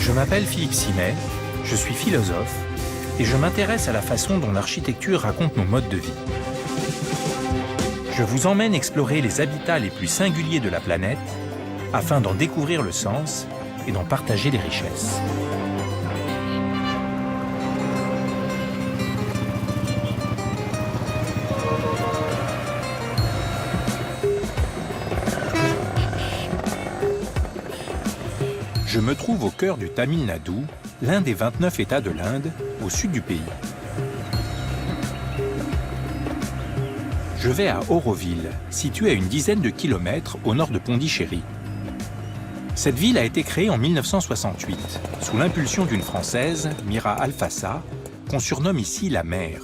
Je m'appelle Philippe Simet, je suis philosophe et je m'intéresse à la façon dont l'architecture raconte nos modes de vie. Je vous emmène explorer les habitats les plus singuliers de la planète afin d'en découvrir le sens et d'en partager les richesses. Je me trouve au cœur du Tamil Nadu, l'un des 29 États de l'Inde, au sud du pays. Je vais à Auroville, située à une dizaine de kilomètres au nord de Pondichéry. Cette ville a été créée en 1968, sous l'impulsion d'une Française, Mira Alfassa, qu'on surnomme ici la Mère.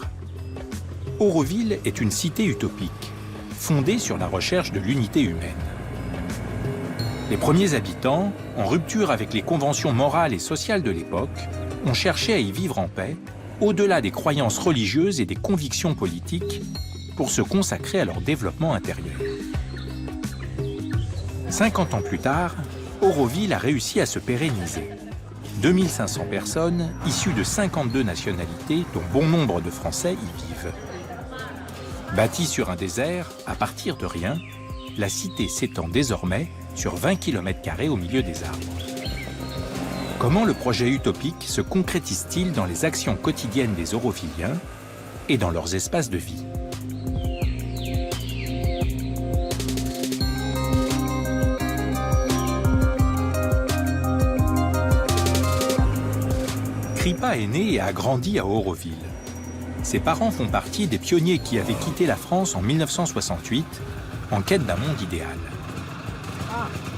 Auroville est une cité utopique, fondée sur la recherche de l'unité humaine. Les premiers habitants, en rupture avec les conventions morales et sociales de l'époque, ont cherché à y vivre en paix, au-delà des croyances religieuses et des convictions politiques, pour se consacrer à leur développement intérieur. 50 ans plus tard, Auroville a réussi à se pérenniser. 2500 personnes, issues de 52 nationalités, dont bon nombre de Français, y vivent. Bâtie sur un désert, à partir de rien, la cité s'étend désormais sur 20 km² au milieu des arbres. Comment le projet utopique se concrétise-t-il dans les actions quotidiennes des Aurovilliens et dans leurs espaces de vie ? Kripa est né et a grandi à Auroville. Ses parents font partie des pionniers qui avaient quitté la France en 1968 en quête d'un monde idéal.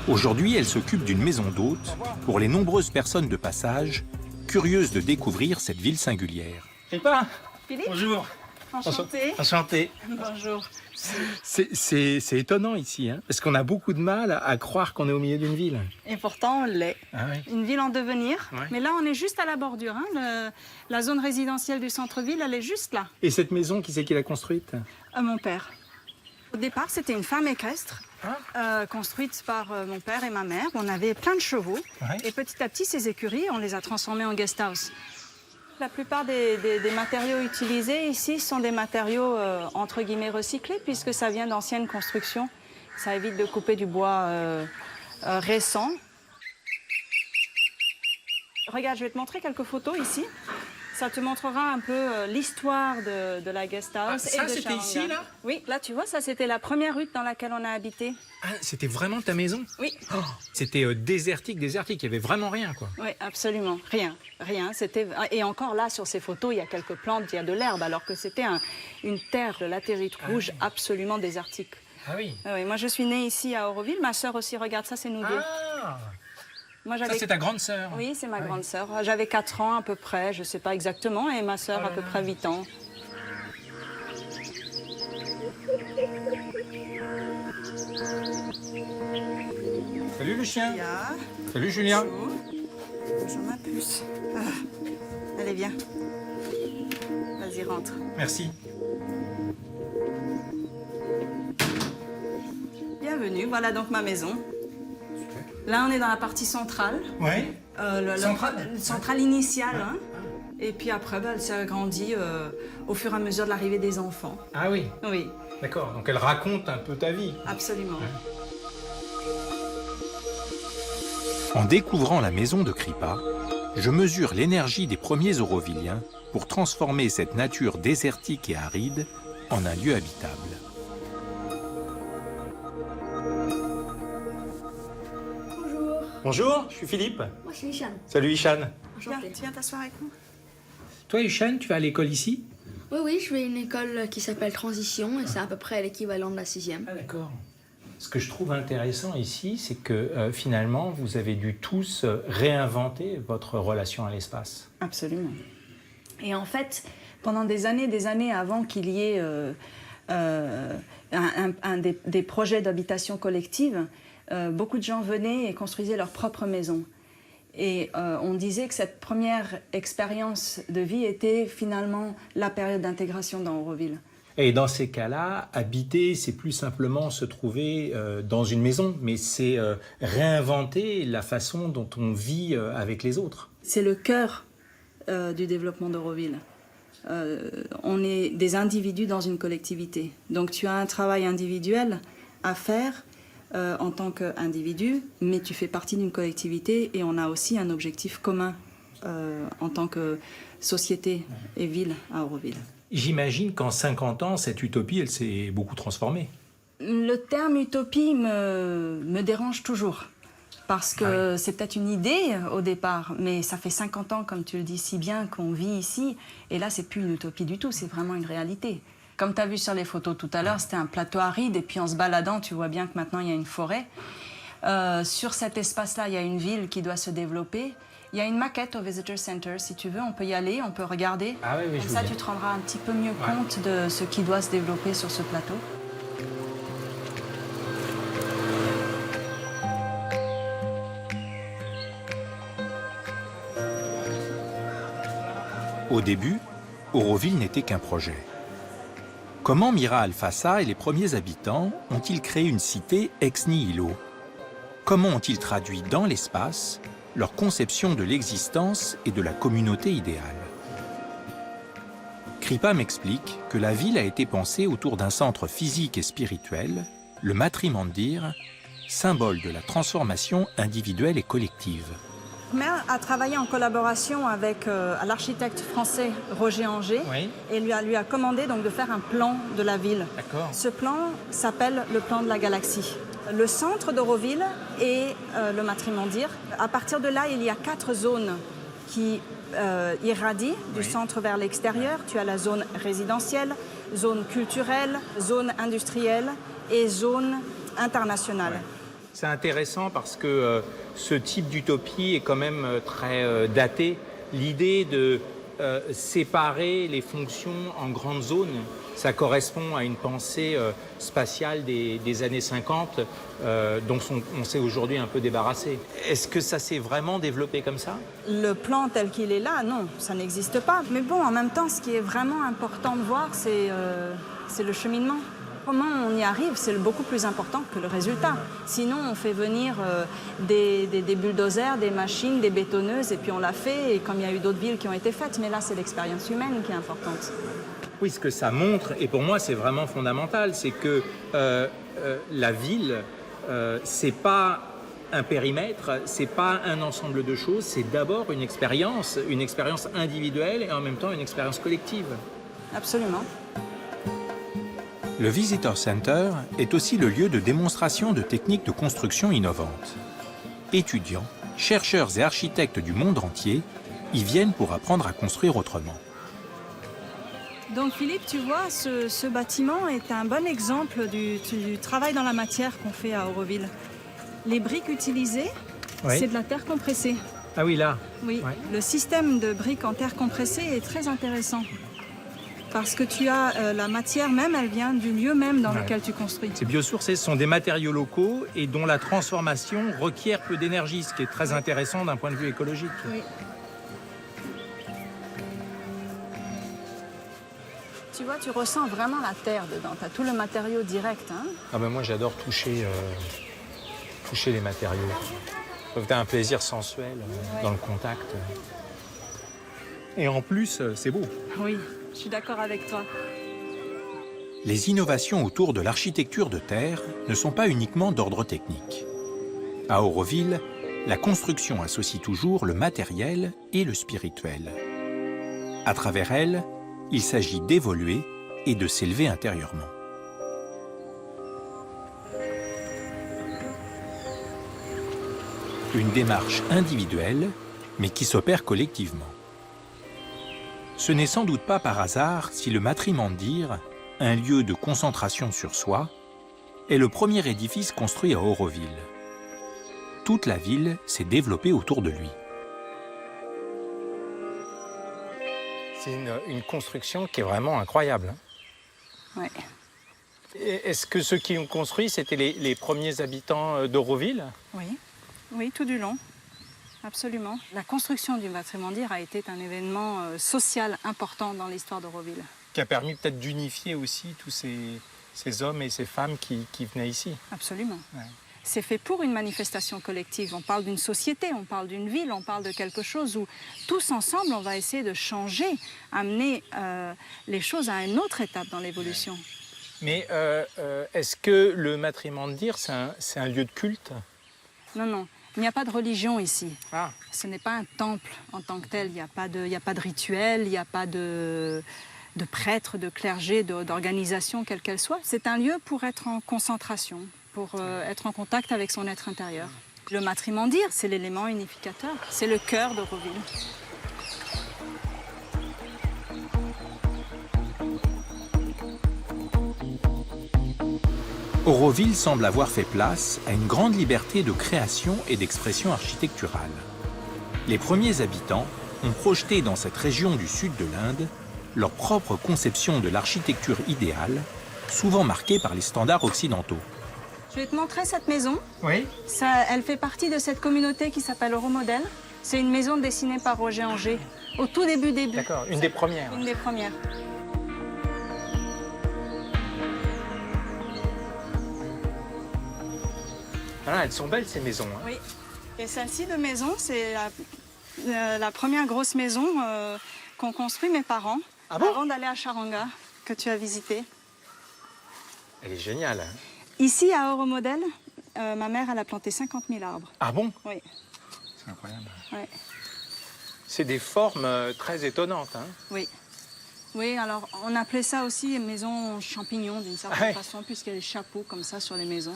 Aujourd'hui, elle s'occupe d'une maison d'hôtes pour les nombreuses personnes de passage, curieuses de découvrir cette ville singulière. Kripa, Philippe, bonjour. enchanté. Enchanté. Bonjour. C'est étonnant ici, hein, parce qu'on a beaucoup de mal à croire qu'on est au milieu d'une ville. Et pourtant, on l'est. Ah ouais. Une ville en devenir. Ouais. Mais là, on est juste à la bordure. Hein. La zone résidentielle du centre-ville, elle est juste là. Et cette maison, qui c'est qui l'a construite? Mon père. Au départ, c'était une ferme équestre, construite par mon père et ma mère. On avait plein de chevaux. Ouais. Et petit à petit, ces écuries, on les a transformées en guest house. La plupart des matériaux utilisés ici sont des matériaux entre guillemets recyclés, puisque ça vient d'anciennes constructions. Ça évite de couper du bois récent. Regarde, je vais te montrer quelques photos ici. Ça te montrera un peu l'histoire de la guest house. Ça, et de c'était Charanga. ici, là? Oui, là, tu vois, ça, c'était la première hutte dans laquelle on a habité. Ah, c'était vraiment ta maison? Oui. Oh, c'était désertique, il y avait vraiment rien, quoi. Oui, absolument. Rien. C'était... Et encore là, sur ces photos, il y a quelques plantes, il y a de l'herbe, alors que c'était une terre de latérite rouge absolument désertique. Ah oui. Oui, moi, je suis née ici à Auroville. Ma sœur aussi, regarde, ça, c'est nous deux. Ah, Moi, ça c'est ta grande sœur? Oui, c'est ma Ah oui. grande sœur. J'avais 4 ans à peu près, je ne sais pas exactement, et ma sœur à peu près 8 ans. Salut le chien. Ya, Salut Julien. bonjour ma puce. Allez, viens. Vas-y, rentre. Merci. Bienvenue, voilà donc ma maison. Là, on est dans la partie centrale. Ouais. Centrale initiale. Hein. Et puis après, elle s'est agrandie au fur et à mesure de l'arrivée des enfants. Ah oui, Oui, d'accord. Donc elle raconte un peu ta vie. absolument. En découvrant la maison de Kripa, je mesure l'énergie des premiers Aurovilliens pour transformer cette nature désertique et aride en un lieu habitable. Bonjour, je suis Philippe. Moi, je suis Ishan. Salut Ishan. Viens, tu viens t'asseoir avec nous. Toi Ishan, tu vas à l'école ici? Oui, je vais à une école qui s'appelle Transition et c'est à peu près l'équivalent de la 6e. Ah d'accord. Ce que je trouve intéressant ici, c'est que finalement, vous avez dû tous réinventer votre relation à l'espace. Absolument. Et en fait, pendant des années avant qu'il y ait des projets d'habitation collective, beaucoup de gens venaient et construisaient leur propre maison. Et on disait que cette première expérience de vie était finalement la période d'intégration dans Auroville. Et dans ces cas-là, habiter, c'est plus simplement se trouver dans une maison, mais c'est réinventer la façon dont on vit avec les autres. C'est le cœur du développement d'Auroville. On est des individus dans une collectivité. Donc tu as un travail individuel à faire en tant qu'individu, mais tu fais partie d'une collectivité et on a aussi un objectif commun en tant que société et ville à Auroville. J'imagine qu'en 50 ans, cette utopie, elle s'est beaucoup transformée. Le terme utopie me dérange toujours. Parce que c'est peut-être une idée au départ, mais ça fait 50 ans, comme tu le dis si bien, qu'on vit ici. Et là, c'est plus une utopie du tout, c'est vraiment une réalité. Comme tu as vu sur les photos tout à l'heure, c'était un plateau aride. Et puis en se baladant, tu vois bien que maintenant, il y a une forêt. Sur cet espace-là, il y a une ville qui doit se développer. Il y a une maquette au Visitor Center, si tu veux, on peut y aller, on peut regarder. Ah oui, Comme ça, tu te rendras un petit peu mieux compte de ce qui doit se développer sur ce plateau. Au début, Auroville n'était qu'un projet. Comment Mira Alfassa et les premiers habitants ont-ils créé une cité ex nihilo? Comment ont-ils traduit dans l'espace leur conception de l'existence et de la communauté idéale? Kripa m'explique que la ville a été pensée autour d'un centre physique et spirituel, le Matrimandir, symbole de la transformation individuelle et collective. Mer a travaillé en collaboration avec l'architecte français Roger Anger et lui a commandé donc de faire un plan de la ville. Ce plan s'appelle le plan de la galaxie. Le centre d'Auroville et le Matrimandir. À partir de là, il y a 4 zones qui irradient du centre vers l'extérieur. Tu as la zone résidentielle, zone culturelle, zone industrielle et zone internationale. C'est intéressant parce que ce type d'utopie est quand même très daté. L'idée de séparer les fonctions en grandes zones, ça correspond à une pensée spatiale des années 50 dont on s'est aujourd'hui un peu débarrassé. Est-ce que ça s'est vraiment développé comme ça? Le plan tel qu'il est là, non, ça n'existe pas. Mais bon, en même temps, ce qui est vraiment important de voir, c'est le cheminement. Comment on y arrive, c'est beaucoup plus important que le résultat. Sinon, on fait venir des bulldozers, des machines, des bétonneuses, et puis on l'a fait, et comme il y a eu d'autres villes qui ont été faites. Mais là, c'est l'expérience humaine qui est importante. Oui, ce que ça montre, et pour moi, c'est vraiment fondamental, c'est que la ville, c'est pas un périmètre, c'est pas un ensemble de choses, c'est d'abord une expérience individuelle et en même temps une expérience collective. Absolument. Le Visitor Center est aussi le lieu de démonstration de techniques de construction innovantes. Étudiants, chercheurs et architectes du monde entier y viennent pour apprendre à construire autrement. Donc Philippe, tu vois, ce bâtiment est un bon exemple du travail dans la matière qu'on fait à Auroville. Les briques utilisées, c'est de la terre compressée. Ah oui, là. Oui, le système de briques en terre compressée est très intéressant. Parce que tu as la matière même, elle vient du lieu même dans lequel tu construis. Ces biosourcés sont des matériaux locaux et dont la transformation requiert peu d'énergie, ce qui est très intéressant d'un point de vue écologique. Oui. Tu vois, tu ressens vraiment la terre dedans. Tu as tout le matériau direct. Hein. Ah ben moi, j'adore toucher les matériaux. Tu as un plaisir sensuel dans le contact. Et en plus, c'est beau. Oui. Je suis d'accord avec toi. Les innovations autour de l'architecture de terre ne sont pas uniquement d'ordre technique. À Auroville, la construction associe toujours le matériel et le spirituel. À travers elle, il s'agit d'évoluer et de s'élever intérieurement. Une démarche individuelle, mais qui s'opère collectivement. Ce n'est sans doute pas par hasard si le Matrimandir, un lieu de concentration sur soi, est le premier édifice construit à Auroville. Toute la ville s'est développée autour de lui. C'est une construction qui est vraiment incroyable. Oui. Est-ce que ceux qui l'ont construit, c'était les premiers habitants d'Auroville? Oui, tout du long. Absolument. La construction du Matrimandir a été un événement social important dans l'histoire d'Auroville. qui a permis peut-être d'unifier aussi tous ces hommes et ces femmes qui venaient ici. Absolument. Ouais. C'est fait pour une manifestation collective. On parle d'une société, on parle d'une ville, on parle de quelque chose où tous ensemble, on va essayer de changer, amener les choses à une autre étape dans l'évolution. Mais est-ce que le Matrimandir, c'est un lieu de culte? Non, non. Il n'y a pas de religion ici. Ah. Ce n'est pas un temple en tant que tel. Il n'y a pas de rituel, il n'y a pas de prêtre, de clergé, d'organisation, quelle qu'elle soit. C'est un lieu pour être en concentration, pour être en contact avec son être intérieur. Le Matrimandir, c'est l'élément unificateur. C'est le cœur d'Auroville. Auroville semble avoir fait place à une grande liberté de création et d'expression architecturale. Les premiers habitants ont projeté dans cette région du sud de l'Inde leur propre conception de l'architecture idéale, souvent marquée par les standards occidentaux. Je vais te montrer cette maison. Oui. Elle fait partie de cette communauté qui s'appelle Euromodel. C'est une maison dessinée par Roger Anger au tout début. D'accord, une des premières. Une des premières. Ah, elles sont belles ces maisons. Hein. Oui. Et celle-ci de maison, c'est la première grosse maison qu'ont construit mes parents avant d'aller à Charanga, que tu as visité. Elle est géniale. Hein. Ici, à Euromodel, ma mère, elle a planté 50 000 arbres. Ah bon? Oui. C'est incroyable. Ouais. C'est des formes très étonnantes. Hein. Oui. Oui, alors on appelait ça aussi maison champignon d'une certaine façon, puisqu'il y a des chapeaux comme ça sur les maisons.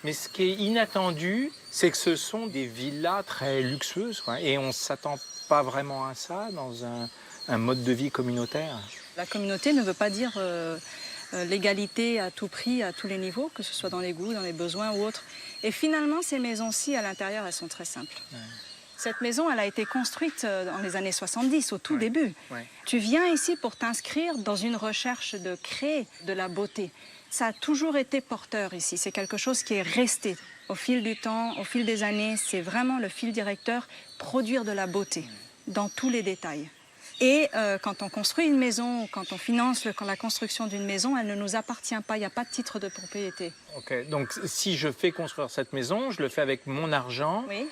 Mais ce qui est inattendu, c'est que ce sont des villas très luxueuses, quoi, et on ne s'attend pas vraiment à ça dans un mode de vie communautaire. La communauté ne veut pas dire l'égalité à tout prix, à tous les niveaux, que ce soit dans les goûts, dans les besoins ou autres. Et finalement, ces maisons-ci, à l'intérieur, elles sont très simples. Ouais. Cette maison, elle a été construite dans les années 70, au tout début. Ouais. Tu viens ici pour t'inscrire dans une recherche de créer de la beauté. Ça a toujours été porteur ici. C'est quelque chose qui est resté au fil du temps, au fil des années. C'est vraiment le fil directeur, produire de la beauté dans tous les détails. Et quand on construit une maison, quand on finance la construction d'une maison, elle ne nous appartient pas. Il n'y a pas de titre de propriété. Ok, donc si je fais construire cette maison, je le fais avec mon argent. Oui.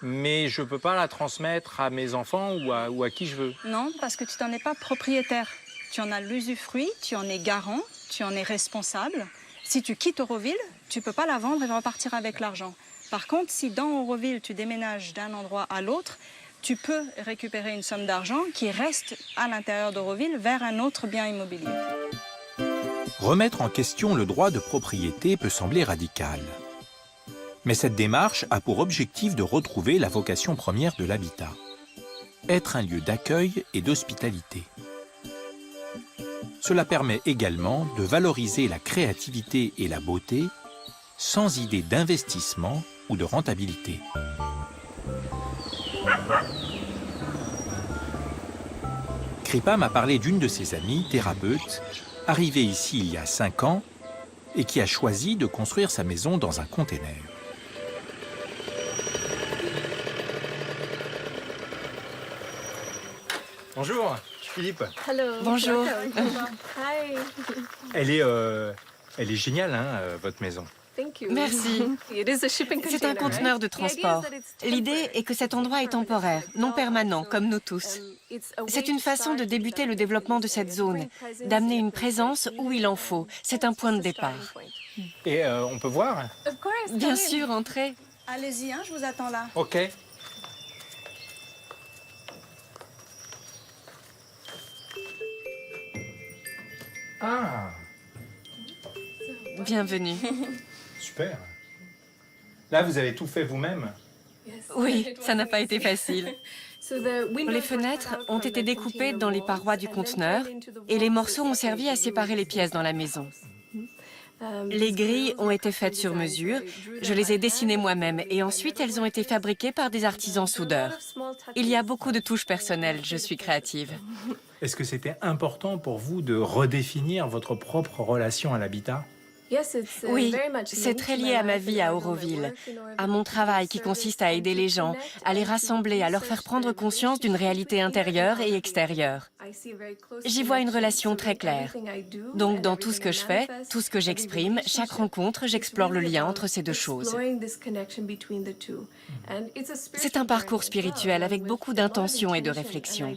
Mais je ne peux pas la transmettre à mes enfants ou à qui je veux. Non, parce que tu n'en es pas propriétaire. Tu en as l'usufruit, tu en es garant, tu en es responsable. Si tu quittes Auroville, tu ne peux pas la vendre et repartir avec l'argent. Par contre, si dans Auroville, tu déménages d'un endroit à l'autre, tu peux récupérer une somme d'argent qui reste à l'intérieur d'Auroville vers un autre bien immobilier. Remettre en question le droit de propriété peut sembler radical. Mais cette démarche a pour objectif de retrouver la vocation première de l'habitat. Être un lieu d'accueil et d'hospitalité. Cela permet également de valoriser la créativité et la beauté sans idée d'investissement ou de rentabilité. Kripa m'a parlé d'une de ses amies, thérapeute, arrivée ici il y a 5 ans et qui a choisi de construire sa maison dans un container. Bonjour, je suis Philippe. Hello. Bonjour. Hi. Elle est géniale, hein, votre maison. Thank you. Merci. It is a shipping C'est un container, conteneur de right? transport. L'idée est que cet endroit est temporaire, non permanent, comme nous tous. C'est une façon de débuter le développement de cette zone, d'amener une présence où il en faut. C'est un point de départ. Et on peut voir? Of course. Bien sûr, entrez. Allez-y, hein, je vous attends là. Ok. Ah, Bienvenue. super. Là, vous avez tout fait vous-même? Oui, ça n'a pas été facile. Les fenêtres ont été découpées dans les parois du conteneur et les morceaux ont servi à séparer les pièces dans la maison. Les grilles ont été faites sur mesure, je les ai dessinées moi-même et ensuite elles ont été fabriquées par des artisans soudeurs. Il y a beaucoup de touches personnelles, je suis créative. Est-ce que c'était important pour vous de redéfinir votre propre relation à l'habitat? Oui, c'est très lié à ma vie à Auroville, à mon travail qui consiste à aider les gens, à les rassembler, à leur faire prendre conscience d'une réalité intérieure et extérieure. J'y vois une relation très claire. Donc dans tout ce que je fais, tout ce que j'exprime, chaque rencontre, j'explore le lien entre ces deux choses. C'est un parcours spirituel avec beaucoup d'intention et de réflexion.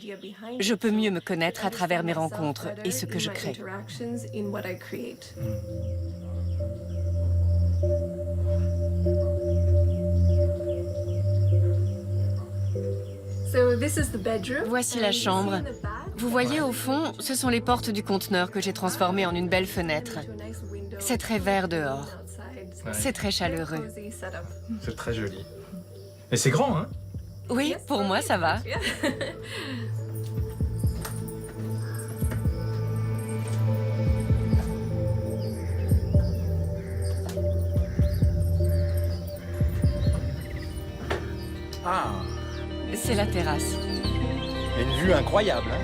Je peux mieux me connaître à travers mes rencontres et ce que je crée. Voici la chambre. Vous voyez au fond, ce sont les portes du conteneur que j'ai transformées en une belle fenêtre. C'est très vert dehors. C'est très chaleureux. C'est très joli. Et c'est grand, hein? Oui, pour moi, ça va. Ah, C'est la terrasse. il y a une vue incroyable, hein?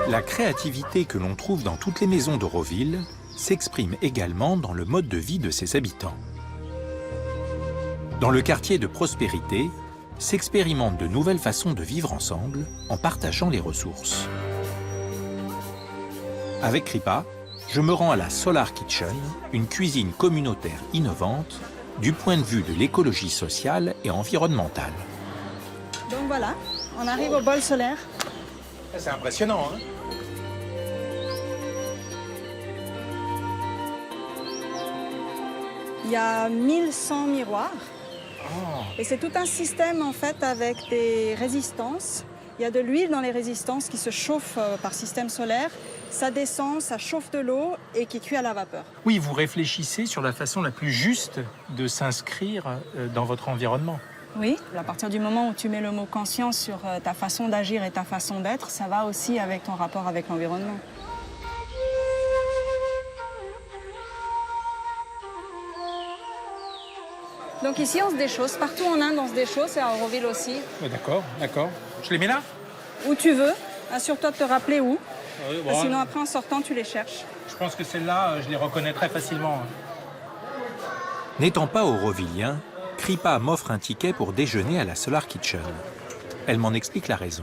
La créativité que l'on trouve dans toutes les maisons d'Auroville s'exprime également dans le mode de vie de ses habitants. Dans le quartier de Prospérité, s'expérimentent de nouvelles façons de vivre ensemble en partageant les ressources. Avec Kripa, je me rends à la Solar Kitchen, une cuisine communautaire innovante du point de vue de l'écologie sociale et environnementale. Donc voilà, on arrive au bol solaire. C'est impressionnant, hein? Il y a 1100 miroirs. Et c'est tout un système en fait avec des résistances. Il y a de l'huile dans les résistances qui se chauffe par système solaire. Ça descend, ça chauffe de l'eau et qui cuit à la vapeur. Oui, vous réfléchissez sur la façon la plus juste de s'inscrire dans votre environnement. Oui, à partir du moment où tu mets le mot conscience sur ta façon d'agir et ta façon d'être, ça va aussi avec ton rapport avec l'environnement. Donc ici, on se déchausse. Partout en Inde, on se déchausse et à Auroville aussi. Oui, d'accord, d'accord. Je les mets là? Où tu veux. Assure-toi de te rappeler où. Oui, bon, Sinon, après, en sortant, tu les cherches. je pense que celles-là, je les reconnais très facilement. N'étant pas aurovillien, Kripa m'offre un ticket pour déjeuner à la Solar Kitchen. Elle m'en explique la raison.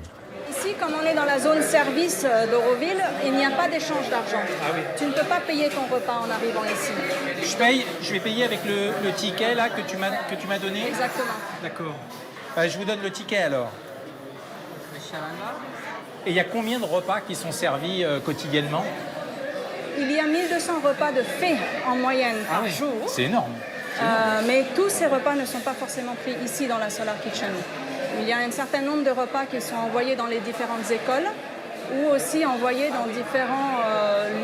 Ici, comme on est dans la zone service d'Auroville, il n'y a pas d'échange d'argent. Ah oui. Tu ne peux pas payer ton repas en arrivant ici. Je vais payer avec le ticket là que tu m'as donné. Exactement. D'accord. Je vous donne le ticket alors. Et il y a combien de repas qui sont servis quotidiennement? Il y a 1200 repas de fait en moyenne par jour. C'est énorme. Mais tous ces repas ne sont pas forcément pris ici dans la Solar Kitchen. Il y a un certain nombre de repas qui sont envoyés dans les différentes écoles ou aussi envoyés dans différents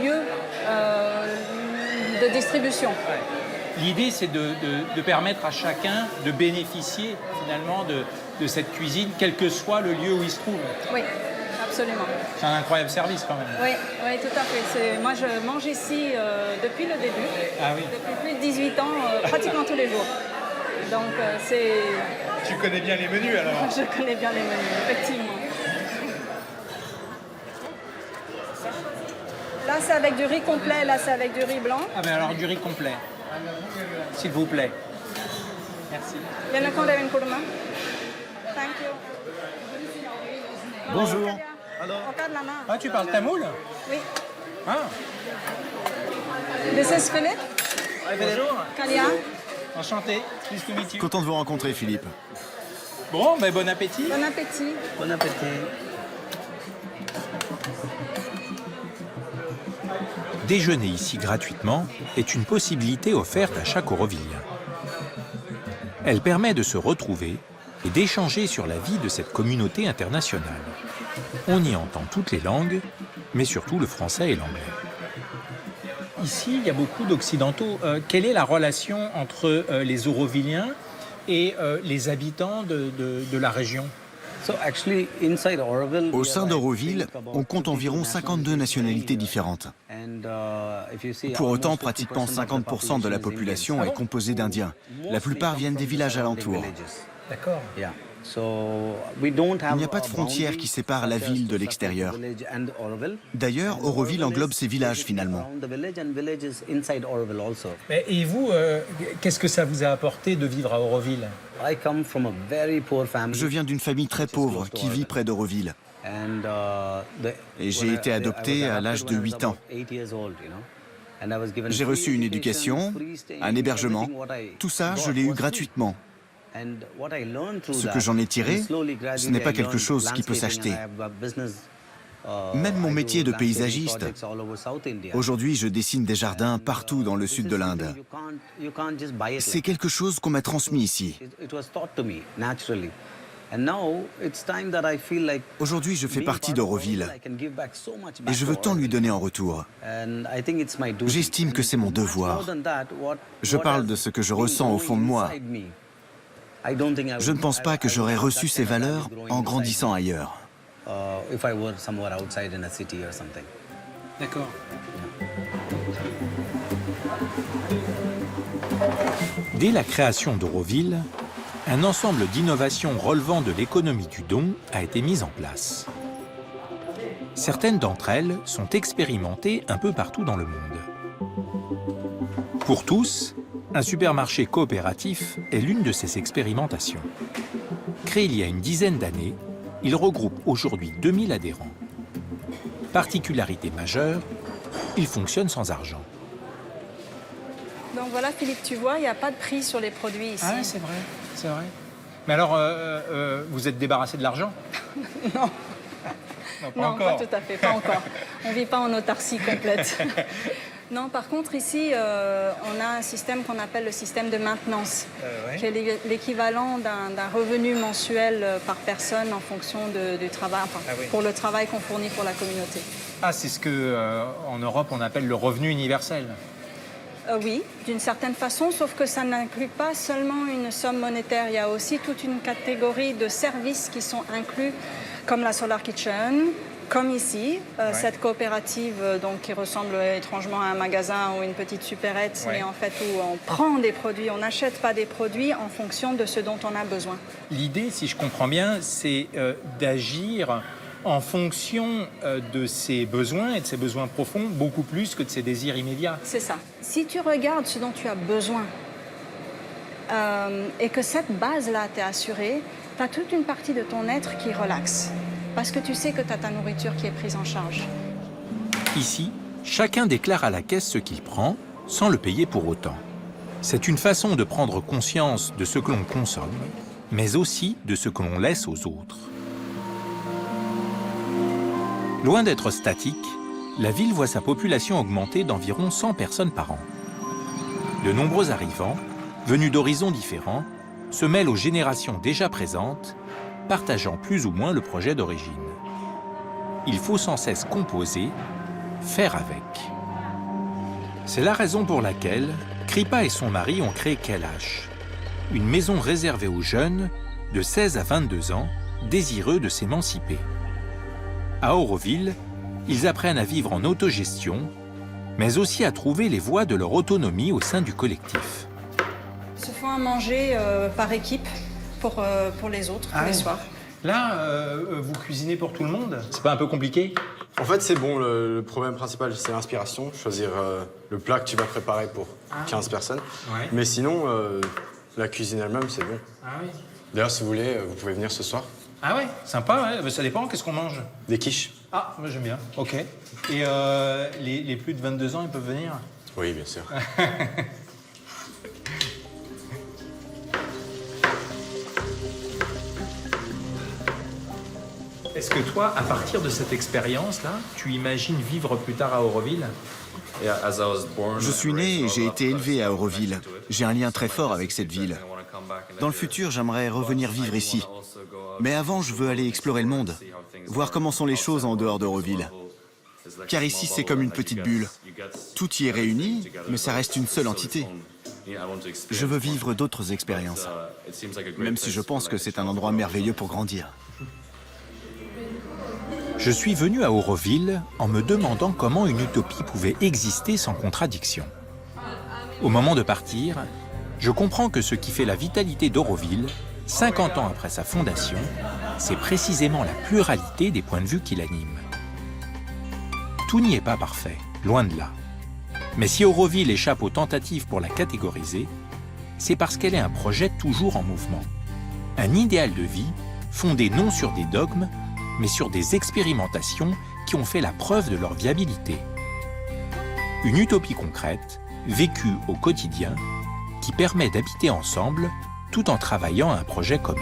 lieux de distribution. Ouais. L'idée, c'est de permettre à chacun de bénéficier finalement de cette cuisine, quel que soit le lieu où il se trouve. Oui, absolument. C'est un incroyable service quand même. Oui, oui, tout à fait. Moi, je mange ici depuis le début. Ah oui. Depuis plus de 18 ans, pratiquement tous les jours. Donc, c'est... Tu connais bien les menus alors? Je connais bien les menus, effectivement. Là, c'est avec du riz complet, là, c'est avec du riz blanc. Ah ben alors du riz complet, s'il vous plaît. Merci. Viens con un kurma. Thank you. Bonjour. Regarde la main. Ah, tu parles tamoul? Oui. Ah, This is Philippe. bonjour. Kalia. Enchanté. Nice to meet you. Content de vous rencontrer, Philippe. Bon, ben bon appétit. Bon appétit. Bon appétit. Déjeuner ici gratuitement est une possibilité offerte à chaque Aurovillien. Elle permet de se retrouver et d'échanger sur la vie de cette communauté internationale. On y entend toutes les langues, mais surtout le français et l'anglais. Ici, il y a beaucoup d'Occidentaux. Quelle est la relation entre les Aurovilliens et les habitants de la région? Au sein d'Auroville, on compte environ 52 nationalités différentes. Pour autant, pratiquement 50% de la population est composée d'Indiens. La plupart viennent des villages alentours. D'accord. Il n'y a pas de frontière qui sépare la ville de l'extérieur. D'ailleurs, Auroville englobe ces villages finalement. Et vous, qu'est-ce que ça vous a apporté de vivre à Auroville? Je viens d'une famille très pauvre qui vit près d'Auroville. Et j'ai été adopté à l'âge de 8 ans. J'ai reçu une éducation, un hébergement. Tout ça, je l'ai eu gratuitement. Ce que j'en ai tiré, ce n'est pas quelque chose qui peut s'acheter. Même mon métier de paysagiste. Aujourd'hui, je dessine des jardins partout dans le sud de l'Inde. C'est quelque chose qu'on m'a transmis ici. Aujourd'hui, je fais partie d'Auroville et je veux tant lui donner en retour. J'estime que c'est mon devoir. Je parle de ce que je ressens au fond de moi. Je ne pense pas que j'aurais reçu ces valeurs en grandissant ailleurs. D'accord. Dès la création d'Auroville, un ensemble d'innovations relevant de l'économie du don a été mis en place. Certaines d'entre elles sont expérimentées un peu partout dans le monde. Pour tous, un supermarché coopératif est l'une de ces expérimentations. Créé il y a une dizaine d'années, il regroupe aujourd'hui 2000 adhérents. Particularité majeure, il fonctionne sans argent. Donc voilà, Philippe, tu vois, il n'y a pas de prix sur les produits ici. Ah oui, c'est vrai, c'est vrai. Mais alors, vous êtes débarrassé de l'argent? Non. Non, Pas tout à fait, pas encore. On ne vit pas en autarcie complète. Non, par contre, ici, on a un système qu'on appelle le système de maintenance, qui est l'équivalent d'un revenu mensuel par personne en fonction du travail, pour le travail qu'on fournit pour la communauté. Ah, c'est ce que en Europe on appelle le revenu universel. Oui, d'une certaine façon, sauf que ça n'inclut pas seulement une somme monétaire. Il y a aussi toute une catégorie de services qui sont inclus, comme la Solar Kitchen, comme ici, cette coopérative donc, qui ressemble étrangement à un magasin ou une petite supérette, mais en fait où on prend des produits, on n'achète pas des produits en fonction de ce dont on a besoin. L'idée, si je comprends bien, c'est d'agir en fonction de ses besoins et de ses besoins profonds, beaucoup plus que de ses désirs immédiats. C'est ça. Si tu regardes ce dont tu as besoin et que cette base-là t'est assurée, tu as toute une partie de ton être qui relaxe. Parce que tu sais que tu as ta nourriture qui est prise en charge. Ici, chacun déclare à la caisse ce qu'il prend, sans le payer pour autant. C'est une façon de prendre conscience de ce que l'on consomme, mais aussi de ce que l'on laisse aux autres. Loin d'être statique, la ville voit sa population augmenter d'environ 100 personnes par an. De nombreux arrivants, venus d'horizons différents, se mêlent aux générations déjà présentes, partageant plus ou moins le projet d'origine. Il faut sans cesse composer, faire avec. C'est la raison pour laquelle Kripa et son mari ont créé Kailash, une maison réservée aux jeunes de 16 à 22 ans, désireux de s'émanciper. À Auroville, ils apprennent à vivre en autogestion, mais aussi à trouver les voies de leur autonomie au sein du collectif. Ils se font à manger par équipe pour les autres tous les soirs. Là, vous cuisinez pour tout le monde? C'est pas un peu compliqué? En fait, c'est bon. Le problème principal, c'est l'inspiration. Choisir le plat que tu vas préparer pour 15 personnes. Ouais. Mais sinon, la cuisine elle-même, c'est bon. Ah oui. D'ailleurs, si vous voulez, vous pouvez venir ce soir. Ah ouais, sympa, ouais. Ça dépend, qu'est-ce qu'on mange? Des quiches. Ah, moi j'aime bien. Ok. Et les plus de 22 ans, ils peuvent venir? Oui, bien sûr. Est-ce que toi, à partir de cette expérience-là, tu imagines vivre plus tard à Auroville? Je suis né et j'ai été élevé à Auroville. J'ai un lien très fort avec cette ville. Dans le futur, j'aimerais revenir vivre ici. Mais avant, je veux aller explorer le monde, voir comment sont les choses en dehors d'Auroville. Car ici, c'est comme une petite bulle. Tout y est réuni, mais ça reste une seule entité. Je veux vivre d'autres expériences, même si je pense que c'est un endroit merveilleux pour grandir. Je suis venu à Auroville en me demandant comment une utopie pouvait exister sans contradiction. Au moment de partir, je comprends que ce qui fait la vitalité d'Auroville, 50 ans après sa fondation, c'est précisément la pluralité des points de vue qui l'anime. Tout n'y est pas parfait, loin de là. Mais si Auroville échappe aux tentatives pour la catégoriser, c'est parce qu'elle est un projet toujours en mouvement. Un idéal de vie fondé non sur des dogmes, mais sur des expérimentations qui ont fait la preuve de leur viabilité. Une utopie concrète, vécue au quotidien, qui permet d'habiter ensemble tout en travaillant à un projet commun.